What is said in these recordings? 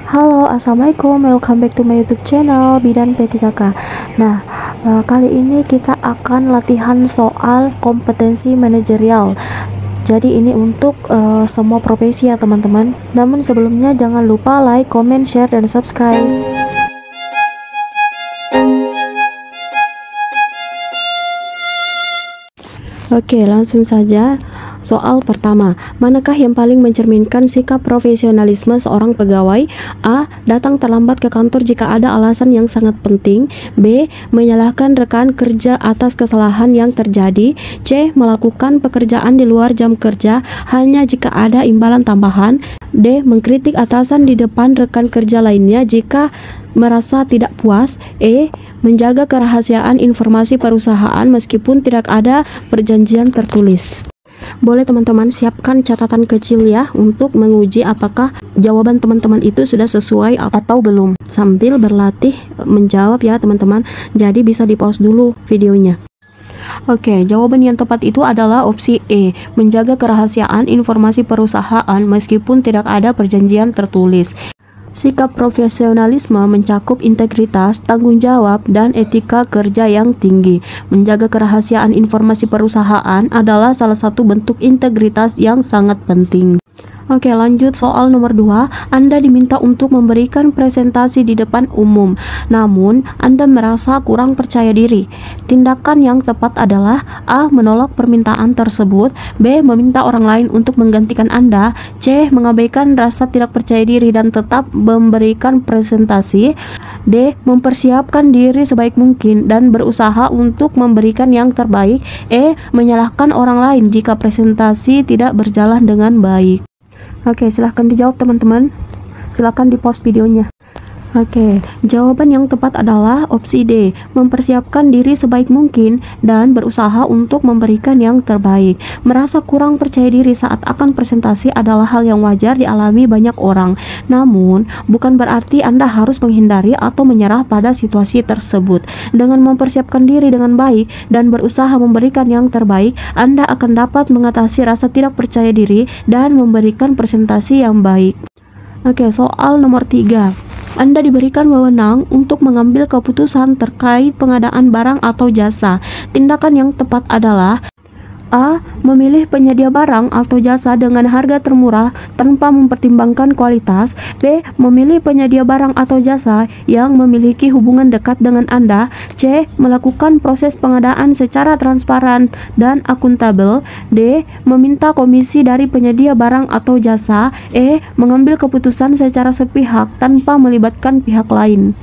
Halo, assalamualaikum. Welcome back to my YouTube channel Bidan P3K. Nah, kali ini kita akan latihan soal kompetensi manajerial. Jadi ini untuk semua profesi ya teman-teman. Namun sebelumnya jangan lupa like, comment, share, dan subscribe. Oke, langsung saja. Soal pertama, manakah yang paling mencerminkan sikap profesionalisme seorang pegawai? A. Datang terlambat ke kantor jika ada alasan yang sangat penting. B. Menyalahkan rekan kerja atas kesalahan yang terjadi. C. Melakukan pekerjaan di luar jam kerja hanya jika ada imbalan tambahan. D. Mengkritik atasan di depan rekan kerja lainnya jika merasa tidak puas. E. Menjaga kerahasiaan informasi perusahaan meskipun tidak ada perjanjian tertulis. Boleh teman-teman siapkan catatan kecil ya untuk menguji apakah jawaban teman-teman itu sudah sesuai atau belum, sambil berlatih menjawab ya teman-teman. Jadi bisa di pause dulu videonya. Oke, jawaban yang tepat itu adalah opsi E, menjaga kerahasiaan informasi perusahaan meskipun tidak ada perjanjian tertulis. Sikap profesionalisme mencakup integritas, tanggung jawab, dan etika kerja yang tinggi. Menjaga kerahasiaan informasi perusahaan adalah salah satu bentuk integritas yang sangat penting. Oke, lanjut soal nomor 2. Anda diminta untuk memberikan presentasi di depan umum, namun Anda merasa kurang percaya diri. Tindakan yang tepat adalah A. Menolak permintaan tersebut. B. Meminta orang lain untuk menggantikan Anda. C. Mengabaikan rasa tidak percaya diri dan tetap memberikan presentasi. D. Mempersiapkan diri sebaik mungkin dan berusaha untuk memberikan yang terbaik. E. Menyalahkan orang lain jika presentasi tidak berjalan dengan baik. Oke, silahkan dijawab teman-teman. Silahkan di pause videonya. Oke, jawaban yang tepat adalah opsi D, mempersiapkan diri sebaik mungkin dan berusaha untuk memberikan yang terbaik. Merasa kurang percaya diri saat akan presentasi adalah hal yang wajar dialami banyak orang. Namun, bukan berarti Anda harus menghindari atau menyerah pada situasi tersebut. Dengan mempersiapkan diri dengan baik dan berusaha memberikan yang terbaik, Anda akan dapat mengatasi rasa tidak percaya diri dan memberikan presentasi yang baik. Oke, soal nomor 3. Anda diberikan wewenang untuk mengambil keputusan terkait pengadaan barang atau jasa. Tindakan yang tepat adalah A. Memilih penyedia barang atau jasa dengan harga termurah tanpa mempertimbangkan kualitas. B. Memilih penyedia barang atau jasa yang memiliki hubungan dekat dengan Anda. C. Melakukan proses pengadaan secara transparan dan akuntabel. D. Meminta komisi dari penyedia barang atau jasa. E. Mengambil keputusan secara sepihak tanpa melibatkan pihak lain.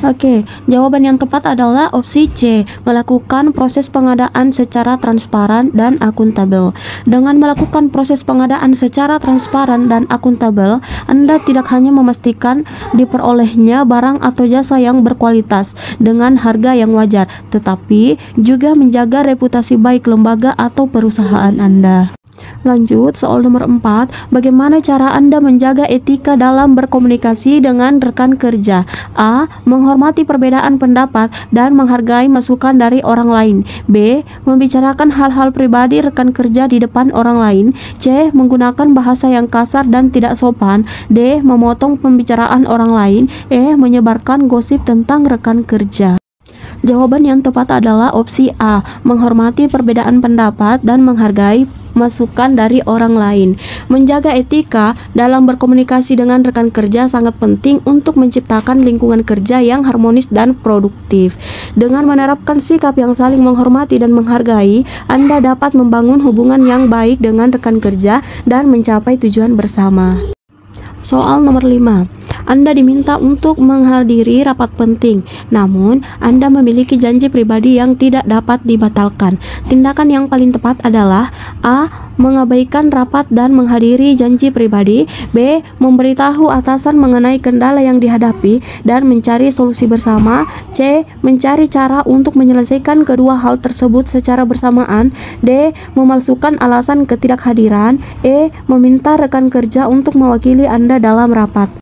Oke, jawaban yang tepat adalah opsi C, melakukan proses pengadaan secara transparan dan akuntabel. Dengan melakukan proses pengadaan secara transparan dan akuntabel, Anda tidak hanya memastikan diperolehnya barang atau jasa yang berkualitas dengan harga yang wajar, tetapi juga menjaga reputasi baik lembaga atau perusahaan Anda. Lanjut, soal nomor 4. Bagaimana cara Anda menjaga etika dalam berkomunikasi dengan rekan kerja? A. Menghormati perbedaan pendapat dan menghargai masukan dari orang lain. B. Membicarakan hal-hal pribadi rekan kerja di depan orang lain. C. Menggunakan bahasa yang kasar dan tidak sopan. D. Memotong pembicaraan orang lain. E. Menyebarkan gosip tentang rekan kerja. Jawaban yang tepat adalah opsi A, menghormati perbedaan pendapat dan menghargai masukan dari orang lain. Menjaga etika dalam berkomunikasi dengan rekan kerja sangat penting untuk menciptakan lingkungan kerja yang harmonis dan produktif. Dengan menerapkan sikap yang saling menghormati dan menghargai, Anda dapat membangun hubungan yang baik dengan rekan kerja dan mencapai tujuan bersama. Soal nomor 5. Anda diminta untuk menghadiri rapat penting, namun Anda memiliki janji pribadi yang tidak dapat dibatalkan. Tindakan yang paling tepat adalah A. Mengabaikan rapat dan menghadiri janji pribadi. B. Memberitahu atasan mengenai kendala yang dihadapi dan mencari solusi bersama. C. Mencari cara untuk menyelesaikan kedua hal tersebut secara bersamaan. D. Memalsukan alasan ketidakhadiran. E. Meminta rekan kerja untuk mewakili Anda dalam rapat.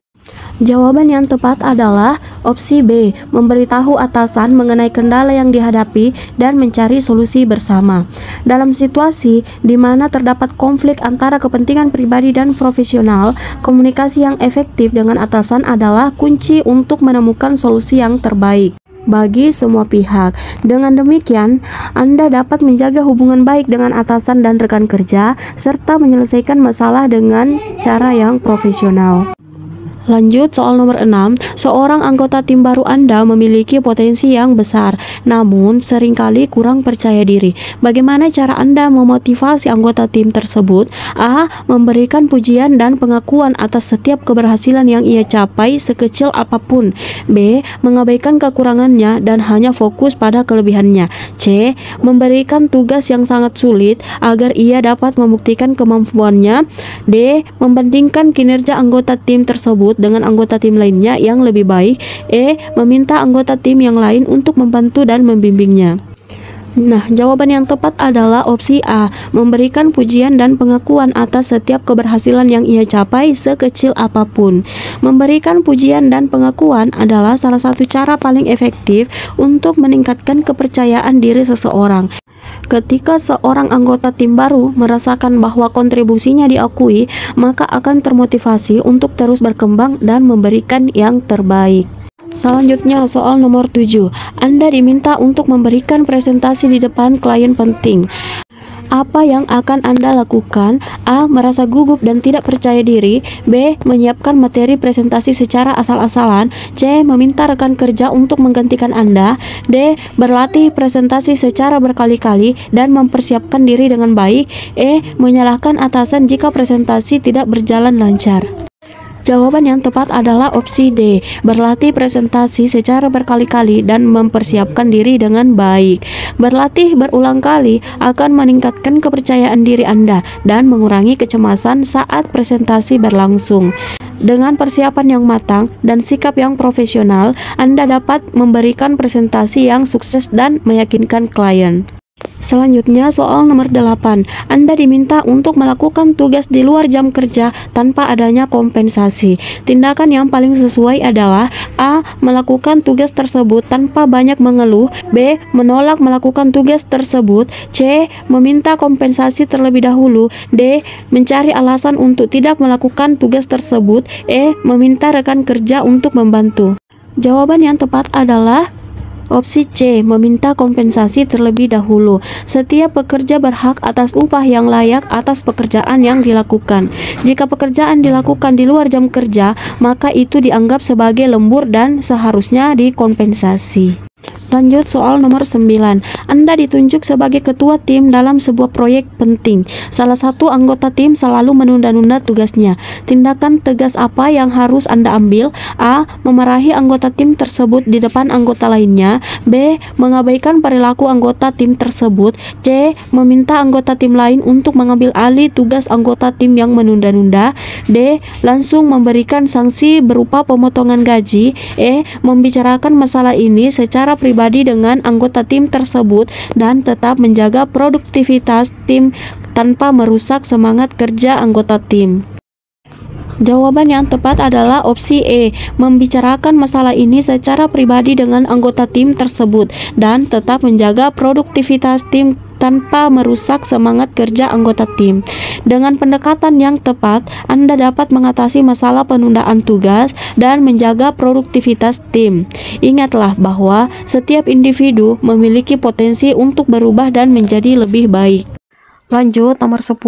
Jawaban yang tepat adalah opsi B, memberitahu atasan mengenai kendala yang dihadapi dan mencari solusi bersama. Dalam situasi di mana terdapat konflik antara kepentingan pribadi dan profesional, komunikasi yang efektif dengan atasan adalah kunci untuk menemukan solusi yang terbaik bagi semua pihak. Dengan demikian, Anda dapat menjaga hubungan baik dengan atasan dan rekan kerja, serta menyelesaikan masalah dengan cara yang profesional. Lanjut soal nomor 6. Seorang anggota tim baru Anda memiliki potensi yang besar, namun seringkali kurang percaya diri. Bagaimana cara Anda memotivasi anggota tim tersebut? A. Memberikan pujian dan pengakuan atas setiap keberhasilan yang ia capai sekecil apapun. B. Mengabaikan kekurangannya dan hanya fokus pada kelebihannya. C. Memberikan tugas yang sangat sulit agar ia dapat membuktikan kemampuannya. D. Membandingkan kinerja anggota tim tersebut dengan anggota tim lainnya yang lebih baik. E. Meminta anggota tim yang lain untuk membantu dan membimbingnya. Nah, jawaban yang tepat adalah opsi A, memberikan pujian dan pengakuan atas setiap keberhasilan yang ia capai sekecil apapun. Memberikan pujian dan pengakuan adalah salah satu cara paling efektif untuk meningkatkan kepercayaan diri seseorang. Ketika seorang anggota tim baru merasakan bahwa kontribusinya diakui, maka akan termotivasi untuk terus berkembang dan memberikan yang terbaik. Selanjutnya soal nomor 7. Anda diminta untuk memberikan presentasi di depan klien penting. Apa yang akan Anda lakukan? A. Merasa gugup dan tidak percaya diri. B. Menyiapkan materi presentasi secara asal-asalan. C. Meminta rekan kerja untuk menggantikan Anda. D. Berlatih presentasi secara berkali-kali dan mempersiapkan diri dengan baik. E. Menyalahkan atasan jika presentasi tidak berjalan lancar. Jawaban yang tepat adalah opsi D, berlatih presentasi secara berkali-kali dan mempersiapkan diri dengan baik. Berlatih berulang kali akan meningkatkan kepercayaan diri Anda dan mengurangi kecemasan saat presentasi berlangsung. Dengan persiapan yang matang dan sikap yang profesional, Anda dapat memberikan presentasi yang sukses dan meyakinkan klien. Selanjutnya soal nomor 8. Anda diminta untuk melakukan tugas di luar jam kerja tanpa adanya kompensasi. Tindakan yang paling sesuai adalah A. Melakukan tugas tersebut tanpa banyak mengeluh. B. Menolak melakukan tugas tersebut. C. Meminta kompensasi terlebih dahulu. D. Mencari alasan untuk tidak melakukan tugas tersebut. E. Meminta rekan kerja untuk membantu. Jawaban yang tepat adalah opsi C, meminta kompensasi terlebih dahulu. Setiap pekerja berhak atas upah yang layak atas pekerjaan yang dilakukan. Jika pekerjaan dilakukan di luar jam kerja, maka itu dianggap sebagai lembur dan seharusnya dikompensasi. Lanjut soal nomor 9. Anda ditunjuk sebagai ketua tim dalam sebuah proyek penting. Salah satu anggota tim selalu menunda-nunda tugasnya. Tindakan tegas apa yang harus Anda ambil? A. Memarahi anggota tim tersebut di depan anggota lainnya. B. Mengabaikan perilaku anggota tim tersebut. C. Meminta anggota tim lain untuk mengambil alih tugas anggota tim yang menunda-nunda. D. Langsung memberikan sanksi berupa pemotongan gaji. E. Membicarakan masalah ini secara pribadi dengan anggota tim tersebut dan tetap menjaga produktivitas tim tanpa merusak semangat kerja anggota tim. Jawaban yang tepat adalah opsi E, membicarakan masalah ini secara pribadi dengan anggota tim tersebut dan tetap menjaga produktivitas tim tanpa merusak semangat kerja anggota tim. Dengan pendekatan yang tepat, Anda dapat mengatasi masalah penundaan tugas dan menjaga produktivitas tim. Ingatlah bahwa setiap individu memiliki potensi untuk berubah dan menjadi lebih baik. Lanjut nomor 10.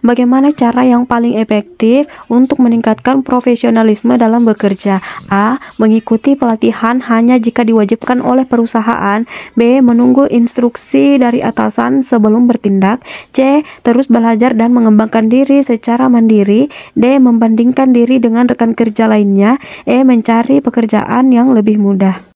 Bagaimana cara yang paling efektif untuk meningkatkan profesionalisme dalam bekerja? A. Mengikuti pelatihan hanya jika diwajibkan oleh perusahaan. B. Menunggu instruksi dari atasan sebelum bertindak. C. Terus belajar dan mengembangkan diri secara mandiri. D. Membandingkan diri dengan rekan kerja lainnya. E. Mencari pekerjaan yang lebih mudah.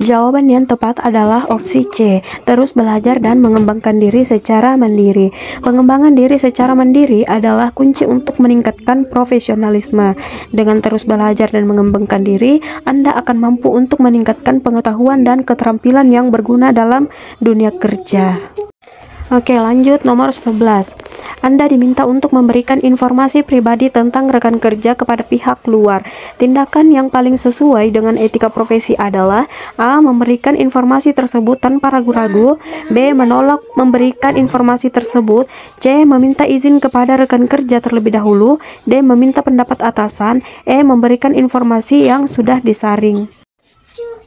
Jawaban yang tepat adalah opsi C, terus belajar dan mengembangkan diri secara mandiri. Pengembangan diri secara mandiri adalah kunci untuk meningkatkan profesionalisme. Dengan terus belajar dan mengembangkan diri, Anda akan mampu untuk meningkatkan pengetahuan dan keterampilan yang berguna dalam dunia kerja. Oke, lanjut nomor 11. Anda diminta untuk memberikan informasi pribadi tentang rekan kerja kepada pihak luar. Tindakan yang paling sesuai dengan etika profesi adalah A. Memberikan informasi tersebut tanpa ragu-ragu, B. Menolak memberikan informasi tersebut, C. Meminta izin kepada rekan kerja terlebih dahulu, D. Meminta pendapat atasan, E. Memberikan informasi yang sudah disaring.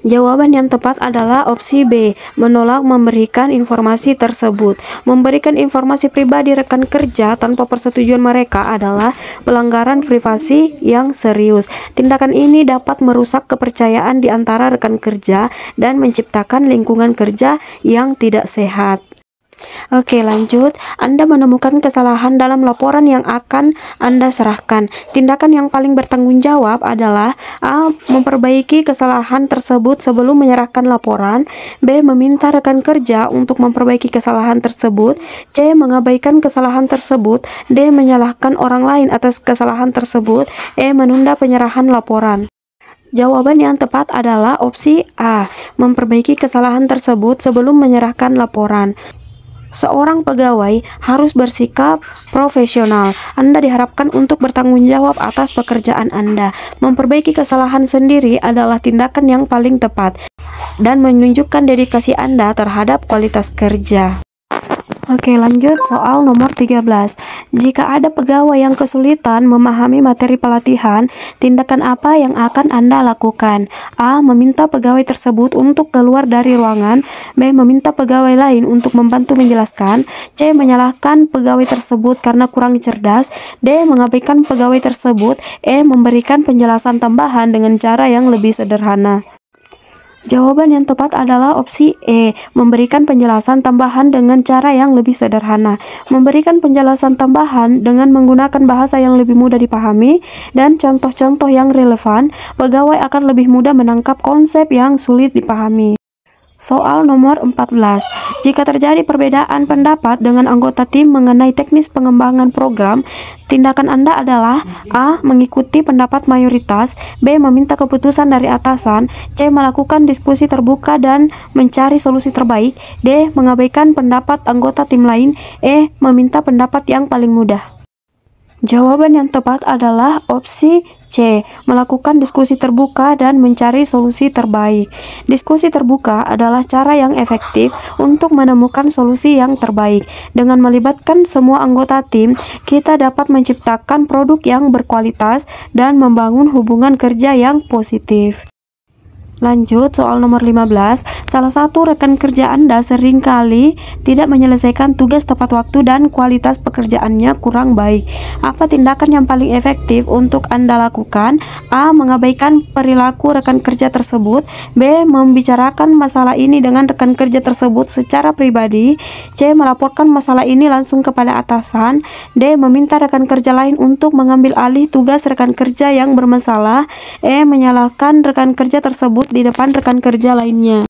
Jawaban yang tepat adalah opsi B, menolak memberikan informasi tersebut. Memberikan informasi pribadi rekan kerja tanpa persetujuan mereka adalah pelanggaran privasi yang serius. Tindakan ini dapat merusak kepercayaan di antara rekan kerja dan menciptakan lingkungan kerja yang tidak sehat. Oke, lanjut. Anda menemukan kesalahan dalam laporan yang akan Anda serahkan. Tindakan yang paling bertanggung jawab adalah A. Memperbaiki kesalahan tersebut sebelum menyerahkan laporan, B. Meminta rekan kerja untuk memperbaiki kesalahan tersebut, C. Mengabaikan kesalahan tersebut, D. Menyalahkan orang lain atas kesalahan tersebut, E. Menunda penyerahan laporan. Jawaban yang tepat adalah opsi A. Memperbaiki kesalahan tersebut sebelum menyerahkan laporan. Seorang pegawai harus bersikap profesional. Anda diharapkan untuk bertanggung jawab atas pekerjaan Anda. Memperbaiki kesalahan sendiri adalah tindakan yang paling tepat dan menunjukkan dedikasi Anda terhadap kualitas kerja. Oke, lanjut soal nomor 13. Jika ada pegawai yang kesulitan memahami materi pelatihan, tindakan apa yang akan Anda lakukan? A. Meminta pegawai tersebut untuk keluar dari ruangan, B. Meminta pegawai lain untuk membantu menjelaskan, C. Menyalahkan pegawai tersebut karena kurang cerdas, D. Mengabaikan pegawai tersebut, E. Memberikan penjelasan tambahan dengan cara yang lebih sederhana. Jawaban yang tepat adalah opsi E, memberikan penjelasan tambahan dengan cara yang lebih sederhana. Memberikan penjelasan tambahan dengan menggunakan bahasa yang lebih mudah dipahami dan contoh-contoh yang relevan, pegawai akan lebih mudah menangkap konsep yang sulit dipahami. Soal nomor 14. Jika terjadi perbedaan pendapat dengan anggota tim mengenai teknis pengembangan program, tindakan Anda adalah A. Mengikuti pendapat mayoritas, B. Meminta keputusan dari atasan, C. Melakukan diskusi terbuka dan mencari solusi terbaik, D. Mengabaikan pendapat anggota tim lain, E. Meminta pendapat yang paling mudah. Jawaban yang tepat adalah opsi C. Melakukan diskusi terbuka dan mencari solusi terbaik. Diskusi terbuka adalah cara yang efektif untuk menemukan solusi yang terbaik. Dengan melibatkan semua anggota tim, kita dapat menciptakan produk yang berkualitas dan membangun hubungan kerja yang positif. Lanjut soal nomor 15. Salah satu rekan kerja Anda seringkali tidak menyelesaikan tugas tepat waktu dan kualitas pekerjaannya kurang baik. Apa tindakan yang paling efektif untuk Anda lakukan? A. Mengabaikan perilaku rekan kerja tersebut, B. Membicarakan masalah ini dengan rekan kerja tersebut secara pribadi, C. Melaporkan masalah ini langsung kepada atasan, D. Meminta rekan kerja lain untuk mengambil alih tugas rekan kerja yang bermasalah, E. Menyalahkan rekan kerja tersebut di depan rekan kerja lainnya.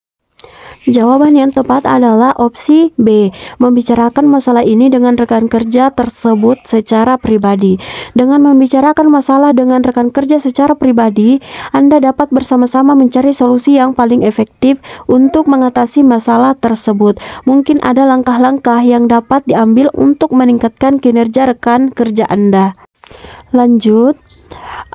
Jawaban yang tepat adalah opsi B, membicarakan masalah ini dengan rekan kerja tersebut secara pribadi. Dengan membicarakan masalah dengan rekan kerja secara pribadi, Anda dapat bersama-sama mencari solusi yang paling efektif untuk mengatasi masalah tersebut. Mungkin ada langkah-langkah yang dapat diambil untuk meningkatkan kinerja rekan kerja Anda. Lanjut,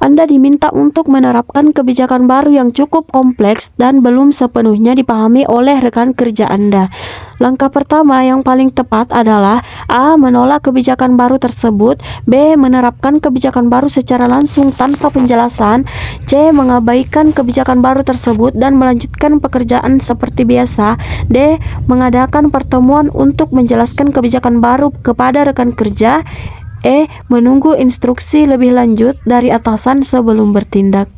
Anda diminta untuk menerapkan kebijakan baru yang cukup kompleks dan belum sepenuhnya dipahami oleh rekan kerja Anda. Langkah pertama yang paling tepat adalah A. Menolak kebijakan baru tersebut, B. Menerapkan kebijakan baru secara langsung tanpa penjelasan, C. Mengabaikan kebijakan baru tersebut dan melanjutkan pekerjaan seperti biasa, D. Mengadakan pertemuan untuk menjelaskan kebijakan baru kepada rekan kerja, E. Menunggu instruksi lebih lanjut dari atasan sebelum bertindak.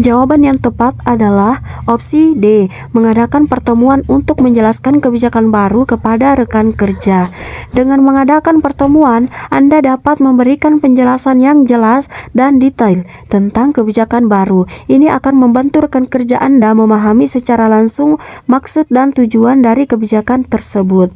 Jawaban yang tepat adalah opsi D. Mengadakan pertemuan untuk menjelaskan kebijakan baru kepada rekan kerja. Dengan mengadakan pertemuan, Anda dapat memberikan penjelasan yang jelas dan detail tentang kebijakan baru. Ini akan membantu rekan kerja Anda memahami secara langsung maksud dan tujuan dari kebijakan tersebut.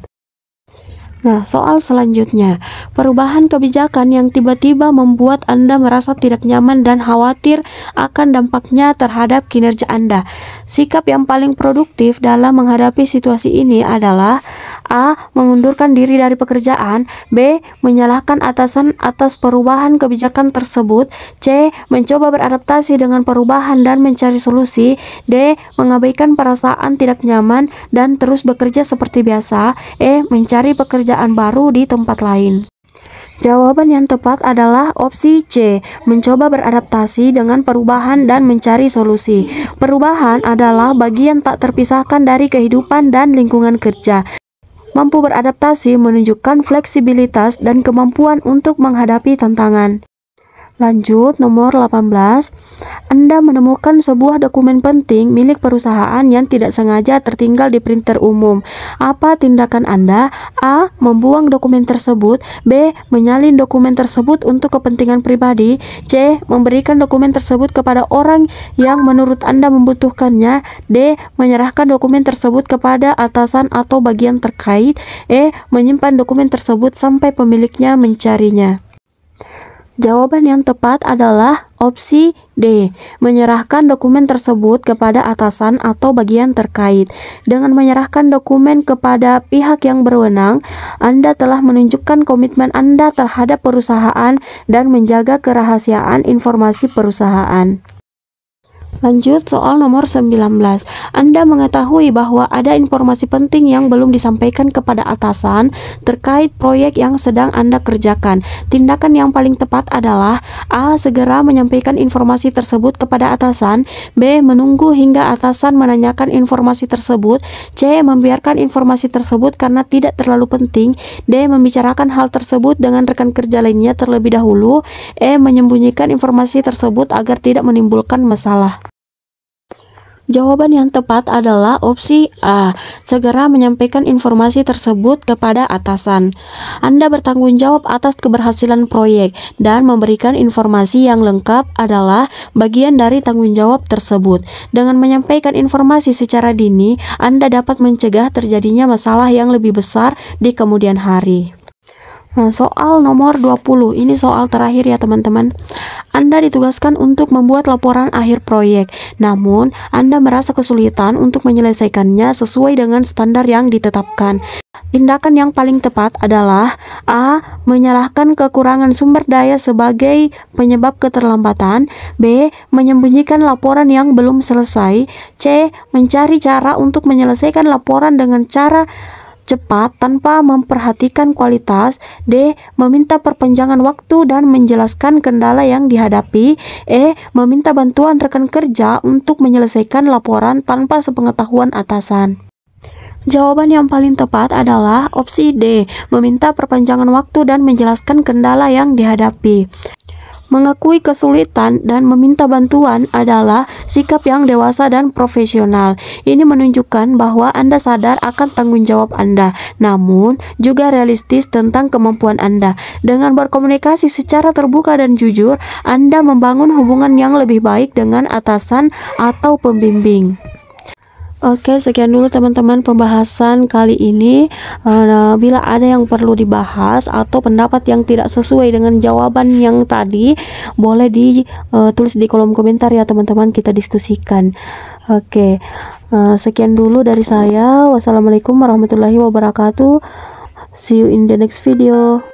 Nah, soal selanjutnya, perubahan kebijakan yang tiba-tiba membuat Anda merasa tidak nyaman dan khawatir akan dampaknya terhadap kinerja Anda. Sikap yang paling produktif dalam menghadapi situasi ini adalah A. Mengundurkan diri dari pekerjaan. B. Menyalahkan atasan atas perubahan kebijakan tersebut. C. Mencoba beradaptasi dengan perubahan dan mencari solusi. D. Mengabaikan perasaan tidak nyaman dan terus bekerja seperti biasa. E. Mencari pekerjaan baru di tempat lain. Jawaban yang tepat adalah opsi C, mencoba beradaptasi dengan perubahan dan mencari solusi. Perubahan adalah bagian tak terpisahkan dari kehidupan dan lingkungan kerja. Mampu beradaptasi menunjukkan fleksibilitas dan kemampuan untuk menghadapi tantangan. Lanjut, nomor 18. Anda menemukan sebuah dokumen penting milik perusahaan yang tidak sengaja tertinggal di printer umum. Apa tindakan Anda? A. Membuang dokumen tersebut. B. Menyalin dokumen tersebut untuk kepentingan pribadi. C. Memberikan dokumen tersebut kepada orang yang menurut Anda membutuhkannya. D. Menyerahkan dokumen tersebut kepada atasan atau bagian terkait. E. Menyimpan dokumen tersebut sampai pemiliknya mencarinya. Jawaban yang tepat adalah opsi D, menyerahkan dokumen tersebut kepada atasan atau bagian terkait. Dengan menyerahkan dokumen kepada pihak yang berwenang, Anda telah menunjukkan komitmen Anda terhadap perusahaan dan menjaga kerahasiaan informasi perusahaan. Lanjut, soal nomor 19. Anda mengetahui bahwa ada informasi penting yang belum disampaikan kepada atasan terkait proyek yang sedang Anda kerjakan. Tindakan yang paling tepat adalah A. Segera menyampaikan informasi tersebut kepada atasan. B. Menunggu hingga atasan menanyakan informasi tersebut. C. Membiarkan informasi tersebut karena tidak terlalu penting. D. Membicarakan hal tersebut dengan rekan kerja lainnya terlebih dahulu. E. Menyembunyikan informasi tersebut agar tidak menimbulkan masalah. Jawaban yang tepat adalah opsi A, segera menyampaikan informasi tersebut kepada atasan. Anda bertanggung jawab atas keberhasilan proyek dan memberikan informasi yang lengkap adalah bagian dari tanggung jawab tersebut. Dengan menyampaikan informasi secara dini, Anda dapat mencegah terjadinya masalah yang lebih besar di kemudian hari. Nah, soal nomor 20, ini soal terakhir ya teman-teman. Anda ditugaskan untuk membuat laporan akhir proyek, namun Anda merasa kesulitan untuk menyelesaikannya sesuai dengan standar yang ditetapkan. Tindakan yang paling tepat adalah A. Menyalahkan kekurangan sumber daya sebagai penyebab keterlambatan. B. Menyembunyikan laporan yang belum selesai. C. Mencari cara untuk menyelesaikan laporan dengan cara cepat tanpa memperhatikan kualitas. D. Meminta perpanjangan waktu dan menjelaskan kendala yang dihadapi. E. Meminta bantuan rekan kerja untuk menyelesaikan laporan tanpa sepengetahuan atasan. Jawaban yang paling tepat adalah opsi D. Meminta perpanjangan waktu dan menjelaskan kendala yang dihadapi. Mengakui kesulitan dan meminta bantuan adalah sikap yang dewasa dan profesional. Ini menunjukkan bahwa Anda sadar akan tanggung jawab Anda, namun juga realistis tentang kemampuan Anda. Dengan berkomunikasi secara terbuka dan jujur, Anda membangun hubungan yang lebih baik dengan atasan atau pembimbing. Oke, sekian dulu teman-teman pembahasan kali ini. Bila ada yang perlu dibahas atau pendapat yang tidak sesuai dengan jawaban yang tadi, boleh ditulis di kolom komentar ya teman-teman, kita diskusikan. Oke, sekian dulu dari saya. Wassalamualaikum warahmatullahi wabarakatuh. See you in the next video.